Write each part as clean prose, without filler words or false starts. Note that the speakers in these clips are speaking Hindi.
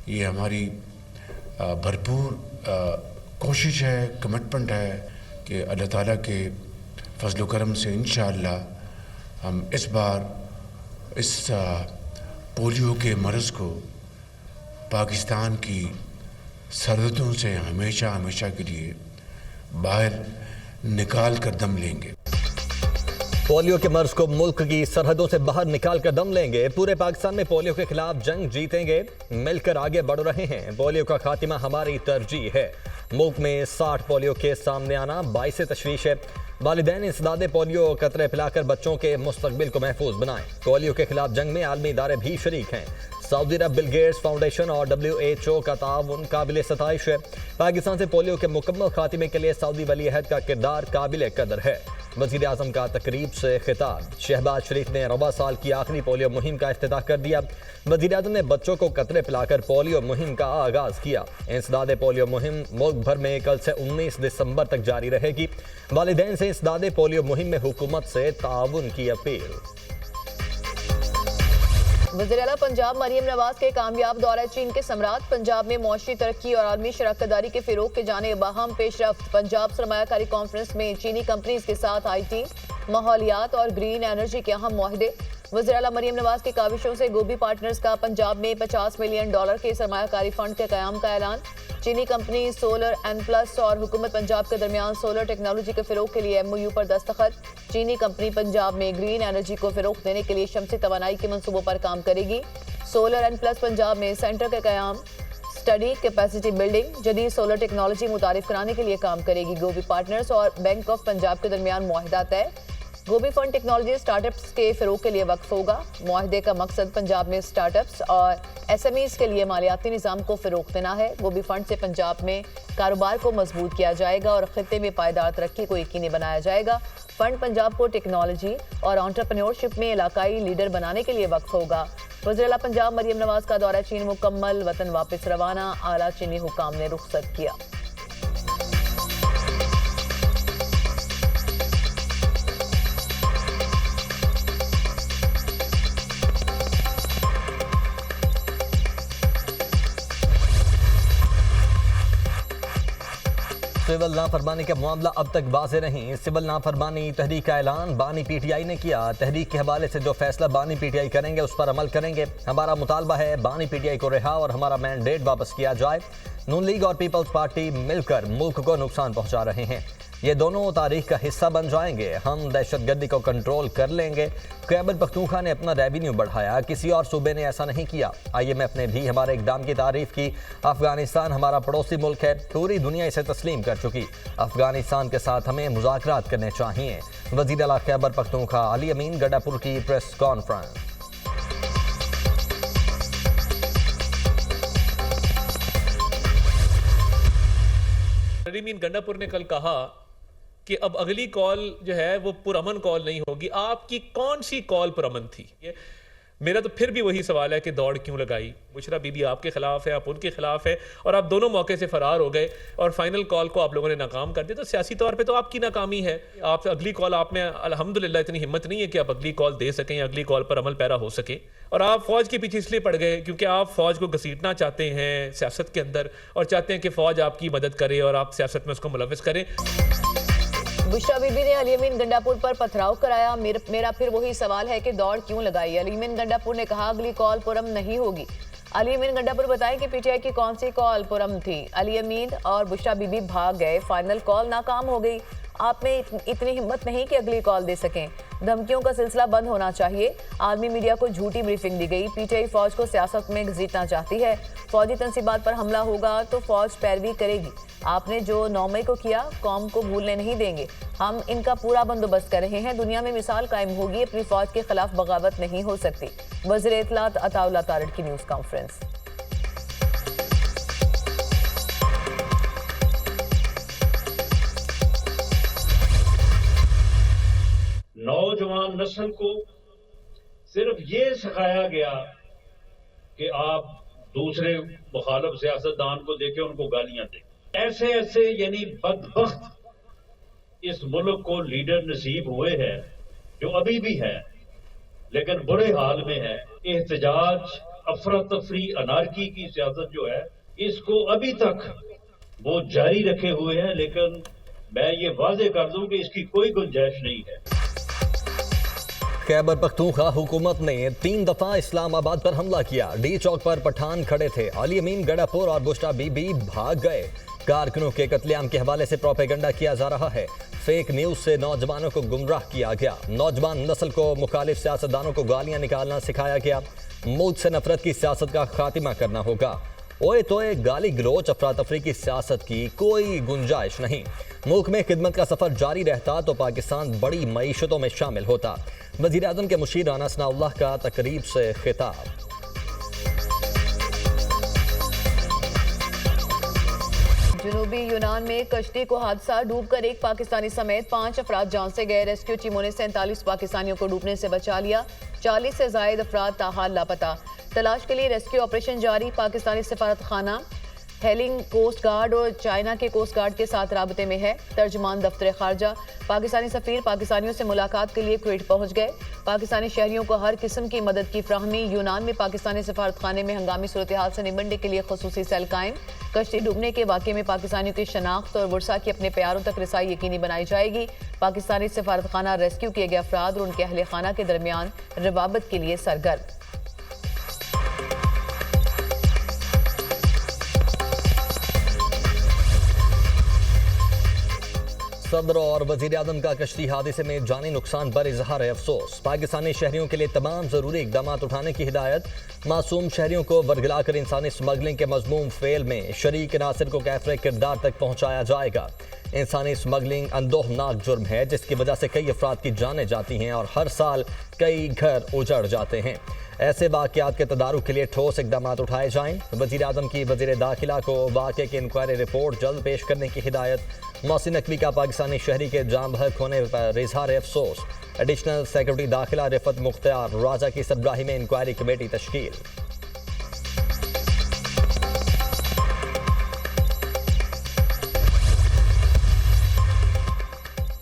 ये हमारी भरपूर कोशिश है, कमिटमेंट है कि अल्लाह ताला के फजल करम से इंशाअल्लाह हम इस बार इस पोलियो के मर्ज़ को पाकिस्तान की सरहदों से हमेशा हमेशा के लिए बाहर निकाल कर दम लेंगे। पोलियो के मर्ज को मुल्क की सरहदों से बाहर निकाल कर दम लेंगे। पूरे पाकिस्तान में पोलियो के खिलाफ जंग जीतेंगे, मिलकर आगे बढ़ रहे हैं। पोलियो का खात्मा हमारी तरजीह है। मुल्क में 60 पोलियो केस सामने आना बाइस तशवीश है। वालिदैन इंसदादे पोलियो कतरे पिलाकर बच्चों के मुस्तकबिल को महफूज बनाएं। पोलियो के खिलाफ जंग में आलमी इदारे भी शरीक हैं। सऊदी अरब, बिल गेट्स फाउंडेशन और WHO का ताउन काबिल सताइश है। पाकिस्तान से पोलियो के मुकम्मल खात्मे के लिए सऊदी वली अहद का किरदार काबिल कदर है। वज़ीर आज़म का तकरीब से खिताब। शहबाज शरीफ ने रबा साल की आखिरी पोलियो मुहिम का इफ्तिताह कर दिया। वज़ीर आज़म ने बच्चों को कतरे पिलाकर पोलियो मुहिम का आगाज किया। इंसदादे पोलियो मुहिम मुल्क भर में कल से 19 दिसंबर तक जारी रहेगी। वालिदैन से इंसदादे पोलियो मुहिम में हुकूमत से ताउन की अपील। वज़ीर-ए-आला पंजाब मरियम नवाज के कामयाब दौरा चीन के सम्राट। पंजाब में मौसमी तरक्की और आलमी शराकतदारी के फिरोग के जाने बाहम पेशरफ्त। पंजाब सरमायाकारी कॉन्फ्रेंस में चीनी कंपनीज के साथ IT, माहौलियात और ग्रीन एनर्जी के अहम मुआहदे। वज़ीर-ए-आला मरियम नवाज की काविशों से गोभी पार्टनर्स का पंजाब में $50 मिलियन के सरमायाकारी फंड के क़याम का ऐलान। चीनी कंपनी सोलर N+ और हुकूमत पंजाब के दरमियान सोलर टेक्नोलॉजी के फिरोग के लिए MOU पर दस्तखत। चीनी कंपनी पंजाब में ग्रीन एनर्जी को फिरोग देने के लिए शमसी तवानाई के मंसूबों पर काम करेगी। सोलर N+ पंजाब में सेंटर के क़याम, स्टडी, कैपेसिटी बिल्डिंग, जदीद सोलर टेक्नोलॉजी मुतारिफ कराने के लिए काम करेगी। गोभी पार्टनर्स और बैंक ऑफ पंजाब के दरमियान मुआहदा तय। गोभी फंड टेक्नोलॉजी स्टार्टअप्स के फिरोग के लिए वक्फ होगा। मुआहदे का मकसद पंजाब में स्टार्टअप्स और SMEs के लिए मालियाती निज़ाम को फिरोग देना है। गोभी फंड से पंजाब में कारोबार को मजबूत किया जाएगा और खित्ते में पायदार तरक्की को यकीनी बनाया जाएगा। फंड पंजाब को टेक्नोलॉजी और एंटरप्रेन्योरशिप में इलाकाई लीडर बनाने के लिए वक्फ होगा। वज़ीर-ए-आला पंजाब मरियम नवाज का दौरा चीन मुकम्मल, वतन वापस रवाना। आला चीनी हुकाम ने रुखसत किया। सिविल नाफरमानी का मामला अब तक वाज़ेह नहीं। सिविल नाफरमानी तहरीक का ऐलान बानी PTI ने किया। तहरीक के हवाले से जो फैसला बानी PTI करेंगे उस पर अमल करेंगे। हमारा मुतालबा है बानी PTI को रिहा और हमारा मैंडेट वापस किया जाए। नून लीग और पीपल्स पार्टी मिलकर मुल्क को नुकसान पहुंचा रहे हैं। ये दोनों तारीख का हिस्सा बन जाएंगे। हम दहशतगर्दी को कंट्रोल कर लेंगे। खैबर पख्तूनख्वा ने अपना रेवेन्यू बढ़ाया, किसी और सूबे ने ऐसा नहीं किया। IMF ने भी हमारे इकदाम की तारीफ की। अफगानिस्तान हमारा पड़ोसी मुल्क है, पूरी दुनिया इसे तस्लीम कर चुकी। अफगानिस्तान के साथ हमें मुज़ाकरात करने चाहिए। वज़ीर आला खैबर पख्तूनख्वा अली अमीन गंडापुर की प्रेस कॉन्फ्रेंस। अली अमीन गंडापुर ने कल कहा कि अब अगली कॉल जो है वो पुरअमन कॉल नहीं होगी। आपकी कौन सी कॉल पुरअमन थी? मेरा तो फिर भी वही सवाल है कि दौड़ क्यों लगाई? बुशरा बीबी आपके खिलाफ है, आप उनके खिलाफ है और आप दोनों मौके से फरार हो गए और फाइनल कॉल को आप लोगों ने नाकाम कर दिया। तो सियासी तौर पे तो आपकी नाकामी है। आप अगली कॉल आपने अल्हम्दुलिल्लाह इतनी हिम्मत नहीं है कि आप अगली कॉल दे सकें, अगली कॉल पर अमल पैरा हो सके। और आप फौज के पीछे इसलिए पड़ गए क्योंकि आप फौज को घसीटना चाहते हैं सियासत के अंदर और चाहते हैं कि फौज आपकी मदद करे और आप सियासत में उसको मुलविस करें। बुशरा बीबी ने अली अमीन गंडापुर पर पथराव कराया। मेरा फिर वही सवाल है कि दौड़ क्यों लगाई? अली अमीन गंडापुर ने कहा अगली कॉल पुरम नहीं होगी। अली अमीन गंडापुर बताएं कि PTI की कौन सी कॉल पुरम थी। अली अमीन और बुशरा बीबी भाग गए, फाइनल कॉल नाकाम हो गई। आप में इतनी हिम्मत नहीं कि अगली कॉल दे सकें। धमकियों का सिलसिला बंद होना चाहिए। आर्मी मीडिया को झूठी ब्रीफिंग दी गई। PTI फौज को सियासत में घसीटना चाहती है। फौजी तंसीबात पर हमला होगा तो फौज पैरवी करेगी। आपने जो 9 मई को किया कौम को भूलने नहीं देंगे। हम इनका पूरा बंदोबस्त कर रहे हैं। दुनिया में मिसाल कायम होगी। अपनी फौज के खिलाफ बगावत नहीं हो सकती। वज़ीर इत्तलात अताउल्लाह तारड़ की न्यूज़ कॉन्फ्रेंस। नौजवान नस्ल को सिर्फ ये सिखाया गया कि आप दूसरे मुखालिफ सियासतदान को देखें, उनको गालियां दें। ऐसे ऐसे यानी बदबख्त इस मुल्क को लीडर नसीब हुए हैं जो अभी भी है लेकिन बुरे हाल में है। एहतजाज अफरा तफरी अनारकी की सियासत जो है, इसको अभी तक वो जारी रखे हुए हैं, लेकिन मैं ये वाजे कर दूं कि इसकी कोई गुंजाइश नहीं है। खैबर पख्तूनख्वा हुकूमत ने 3 दफा इस्लामाबाद पर हमला किया। डी चौक पर पठान खड़े थे, अली अमीन गडापुर और बुश्रा बीबी भाग गए। कारकुनों के कत्लेआम के हवाले से प्रोपेगेंडा किया जा रहा है। फेक न्यूज से नौजवानों को गुमराह किया गया। नौजवान नस्ल को मुखालिफ सियासतदानों को गालियां निकालना सिखाया गया। मुल्क से नफरत की सियासत का खात्मा करना होगा। ओए तोए गाली गलोच अफरा तफरी की सियासत की कोई गुंजाइश नहीं। मुल्क में खिदमत का सफर जारी रहता तो पाकिस्तान बड़ी मईशतों में शामिल होता। वजीर आज़म के मुशीर राना सनाउल्लाह का तकरीब से खिताब। जनूबी यूनान में कश्ती को हादसा, डूबकर एक पाकिस्तानी समेत 5 अफराद जान से गए। रेस्क्यू टीमों ने 47 पाकिस्तानियों को डूबने से बचा लिया। 40 से जायद अफराद ताहाल लापता। तलाश के लिए रेस्क्यू ऑपरेशन जारी। पाकिस्तानी सफारत खाना हेलिंग कोस्ट गार्ड और चाइना के कोस्ट गार्ड के साथ राबते में है। तर्जमान दफ्तर खारजा पाकिस्तानी सफीर पाकिस्तानियों से मुलाकात के लिए कुवैत पहुंच गए। पाकिस्तानी शहरियों को हर किस्म की मदद की फ्राहमी। यूनान में पाकिस्तानी सफारत खाने में हंगामी सूरत हाल से निपटने के लिए खसूसी सेल कायम। कश्ती डूबने के वाक़े में पाकिस्तानियों की शनाख्त और वर्षा की अपने प्यारों तक रसाई यकीनी बनाई जाएगी। पाकिस्तानी सफारत खाना रेस्क्यू किए गए अफराद और उनके अहले खाना के दरमियान रवाबत के लिए सरगर्म। सदर और वजीर आज़म का कश्ती हादसे में जानी नुकसान पर इजहार अफसोस। पाकिस्तानी शहरियों के लिए तमाम जरूरी इकदाम उठाने की हिदायत। मासूम शहरियों को वर्गलाकर इंसानी स्मगलिंग के मजमूम फेल में शरीक नासिर को कैफरे किरदार तक पहुंचाया जाएगा। इंसानी स्मगलिंग अंदोहनाक जुर्म है जिसकी वजह से कई अफराद की जानें जाती हैं और हर साल कई घर उजड़ जाते हैं। ऐसे वाक़यात के तदारुक के लिए ठोस इकदाम उठाए जाएं। वज़ीर आज़म की वज़ीर दाखिला को वाक़े की इंक्वायरी रिपोर्ट जल्द पेश करने की हिदायत। मोहसिन नकवी का पाकिस्तानी शहरी के जाम बहक होने पर इजहार अफसोस। एडिशनल सेक्रेटरी दाखिला रिफत मुख्तार राजा की सरबराही में इंक्वायरी कमेटी तश्कील।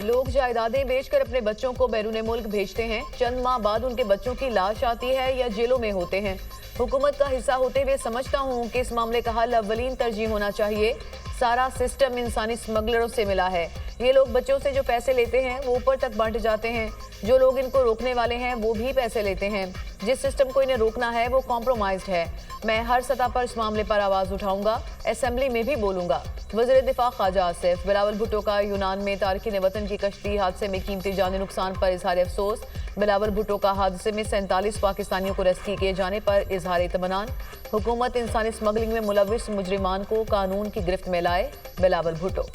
लोग जायदादें बेचकर अपने बच्चों को बैरून मुल्क भेजते हैं। चंद माह बाद उनके बच्चों की लाश आती है या जेलों में होते हैं। हुकूमत का हिस्सा होते हुए समझता हूं कि इस मामले का हल अव्वलीन तरजीह होना चाहिए। सारा सिस्टम इंसानी स्मगलरों से मिला है। ये लोग बच्चों से जो पैसे लेते हैं वो ऊपर तक बांट जाते हैं। जो लोग इनको रोकने वाले हैं वो भी पैसे लेते हैं। जिस सिस्टम को इन्हें रोकना है वो कॉम्प्रोमाइज्ड है। मैं हर सतह पर इस मामले पर आवाज उठाऊंगा, असेंबली में भी बोलूंगा। वज़ीर दिफा ख्वाजा आसिफ। बिलावल भुट्टो का यूनान में तारकीन वतन की कश्ती हादसे में कीमती जानी नुकसान पर इजहार अफसोस। बिलावल भुट्टो का हादसे में 47 पाकिस्तानियों को रेस्क्यू किए जाने पर इजहार इत्मीनान। हुकूमत इंसानी स्मगलिंग में मुलविस मुजरिमान को कानून की गिरफ्त में लाए। बिलावल भुट्टो।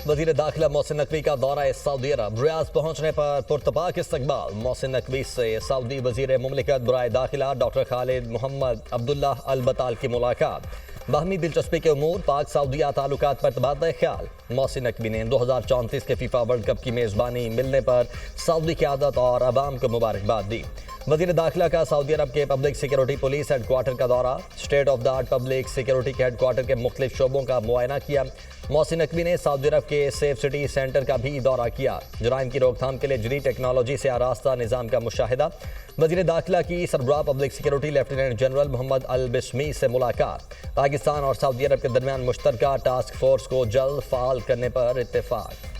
वज़ीर दाखिला मोहसिन नकवी का दौरा सऊदी अरब। रियाज पहुंचने पर पुरतपाक इस्तकबाल। मोहसिन नकवी से सऊदी वज़ीर मुमलिकत बराए दाखिला डॉक्टर खालिद मोहम्मद अब्दुल्लाह अल बताल की मुलाकात। बाहमी दिलचस्पी के उमूर पाक सऊदिया ताल्लुकात पर तबादला ख्याल। मोहसिन नकवी ने 2034 के फीफा वर्ल्ड कप की मेज़बानी मिलने पर सऊदी क़यादत और अवाम को मुबारकबाद दी। वज़ीर दाखिला का सऊदी अरब के पब्लिक सिक्योरिटी पुलिस हेडक्वार्टर का दौरा। State of the art public security के हेडक्वार्टर के मुख्तलिफ शोबों का मुआयना किया। मोहसिन नकवी ने सऊदी अरब के सेफ सिटी सेंटर का भी दौरा किया। जराइम की रोकथाम के लिए जदीद टेक्नोलॉजी से आरास्ता निज़ाम का मुशाहिदा। वज़ीर दाखिला की सरबराह public security lieutenant general Mohammed al Bismi से मुलाकात। पाकिस्तान और सऊदी अरब के दरमियान मुश्तरका टास्क फोर्स को जल्द फ़ाल करने पर इत्तेफाक।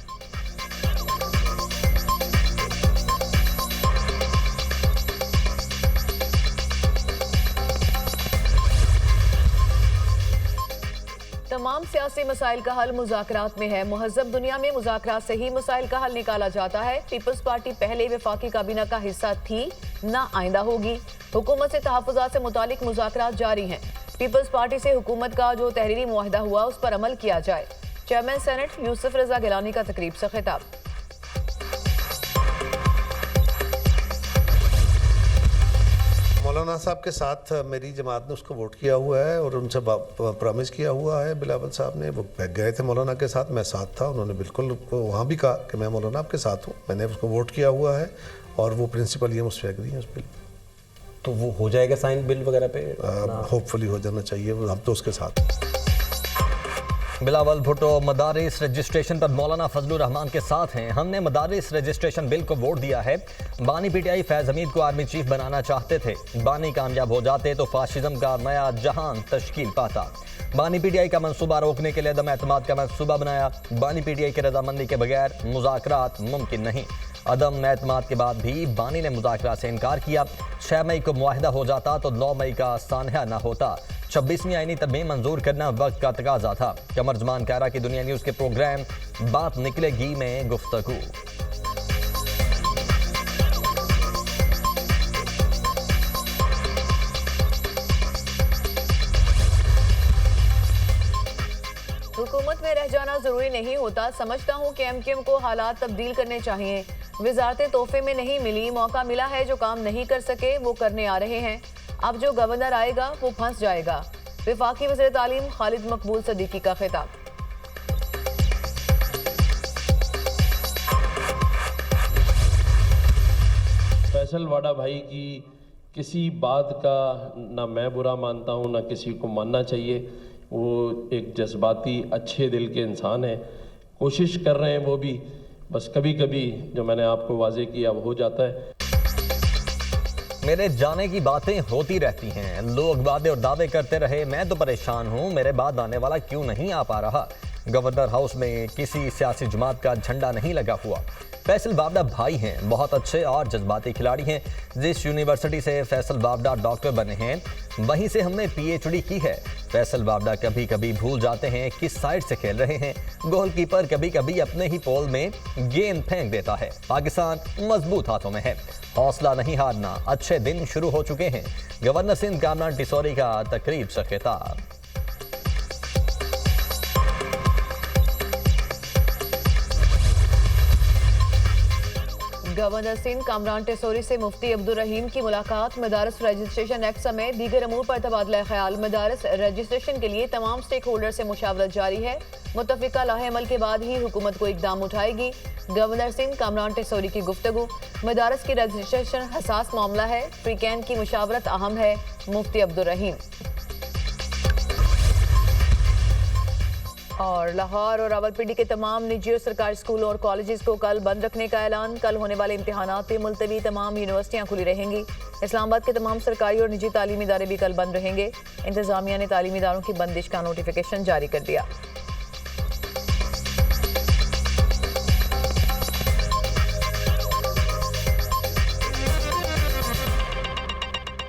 तमाम सियासी मसाइल का हल मुज़ाकरात में है। मुहज़्ज़ब दुनिया में मुज़ाकरात से ही मसाइल का हल निकाला जाता है। पीपल्स पार्टी पहले वफाकी काबीना का हिस्सा थी, ना आइंदा होगी। हुकूमत से तहफ़्फ़ुज़ात से मुतालिक मुज़ाकरात जारी हैं। पीपल्स पार्टी से हुकूमत का जो तहरीरी मुआहिदा हुआ उस पर अमल किया जाए। चेयरमैन सेनेट यूसुफ रज़ा गिलानी का तकरीब से खिताब। मौलाना साहब के साथ मेरी जमात ने उसको वोट किया हुआ है और उनसे प्रॉमिस किया हुआ है। बिलावल साहब ने वो गए थे मौलाना के साथ, मैं साथ था। उन्होंने बिल्कुल वहाँ भी कहा कि मैं मौलाना आपके साथ हूँ। मैंने उसको वोट किया हुआ है और वो प्रिंसिपल ये मुझसे एग्री है उस बिल। तो वो हो जाएगा साइन बिल वगैरह पे? होपफुली हो जाना चाहिए। हम तो उसके साथ। बिलावल भुट्टो मदारिस रजिस्ट्रेशन पर मौलाना फजलुर रहमान के साथ हैं। हमने मदारिस रजिस्ट्रेशन बिल को वोट दिया है। बानी पीटीआई फैज हमीद को आर्मी चीफ बनाना चाहते थे। बानी कामयाब हो जाते तो फाशिज्म का नया जहान तश्कील पाता। बानी पीटीआई का मंसूबा रोकने के लिए अदम एतमाद का मंसूबा बनाया। बानी पीटीआई की रजामंदी के बगैर मुज़ाकरात मुमकिन नहीं। अदम एतमाद के बाद भी बानी ने मुज़ाकरात से इनकार किया। 6 मई को मुआहदा हो जाता तो 9 मई का सानहा न होता। 26वीं आईनी तरमीम मंजूर करना वक्त का तकाजा था। कमर जमान कायरा की दुनिया न्यूज़ के प्रोग्राम बात निकलेगी में गुफ्तगू। हुकूमत में रह जाना जरूरी नहीं होता। समझता हूँ कि एमक्यूएम को हालात तब्दील करने चाहिए। वजारतें तोहफे में नहीं मिली, मौका मिला है। जो काम नहीं कर सके वो करने आ रहे हैं। अब जो गवर्नर आएगा वो फंस जाएगा। वफाकी वज़ीर तालीम खालिद मकबूल सदीकी का खिताब। फैसल वाडा भाई की किसी बात का ना मैं बुरा मानता हूँ ना किसी को मानना चाहिए। वो एक जज्बाती अच्छे दिल के इंसान है। कोशिश कर रहे हैं वो भी, बस कभी कभी जो मैंने आपको वाजे किया वो हो जाता है। मेरे जाने की बातें होती रहती हैं। लोग वादे और दावे करते रहे। मैं तो परेशान हूँ, मेरे बाद आने वाला क्यों नहीं आ पा रहा। गवर्नर हाउस में किसी सियासी जमात का झंडा नहीं लगा हुआ। फैसल बावड़ा भाई हैं, बहुत अच्छे और जज्बाती खिलाड़ी हैं। जिस यूनिवर्सिटी से फैसल बावड़ा डॉक्टर बने हैं वहीं से हमने पीएचडी की है। फैसल बावड़ा कभी कभी भूल जाते हैं किस साइड से खेल रहे हैं। गोलकीपर कभी कभी अपने ही पोल में गेंद फेंक देता है। पाकिस्तान मजबूत हाथों में है। हौसला नहीं हारना। अच्छे दिन शुरू हो चुके हैं। गवर्नर सिंध कामरान टिसौरी का तकरीब से खिताब। गवर्नर सिंध कामरान टिसौरी से मुफ्ती अब्दुल रहीम की मुलाकात। मदारस रजिस्ट्रेशन एक्ट समेत दीगर अमूर पर तबादला ख्याल। मदारस रजिस्ट्रेशन के लिए तमाम स्टेक होल्डर से मुशावरत जारी है। मुतफिका लाहे अमल के बाद ही हुकूमत को इकदाम उठाएगी। गवर्नर सिंध कामरान टिसौरी की गुफ्तगू। मदारस की रजिस्ट्रेशन हसास मामला है। फ्रीकैन की मुशावरत अहम है। मुफ्ती अब्दुल रहीम। और लाहौर और रावलपिंडी के तमाम निजी और सरकारी स्कूलों और कॉलेजेस को कल बंद रखने का ऐलान। कल होने वाले इम्तिहानात पे मुलतवी। तमाम यूनिवर्सिटियां खुली रहेंगी। इस्लामाबाद के तमाम सरकारी और निजी तालीमी इदारे भी कल बंद रहेंगे। इंतजामिया ने तालीमी इदारों की बंदिश का नोटिफिकेशन जारी कर दिया।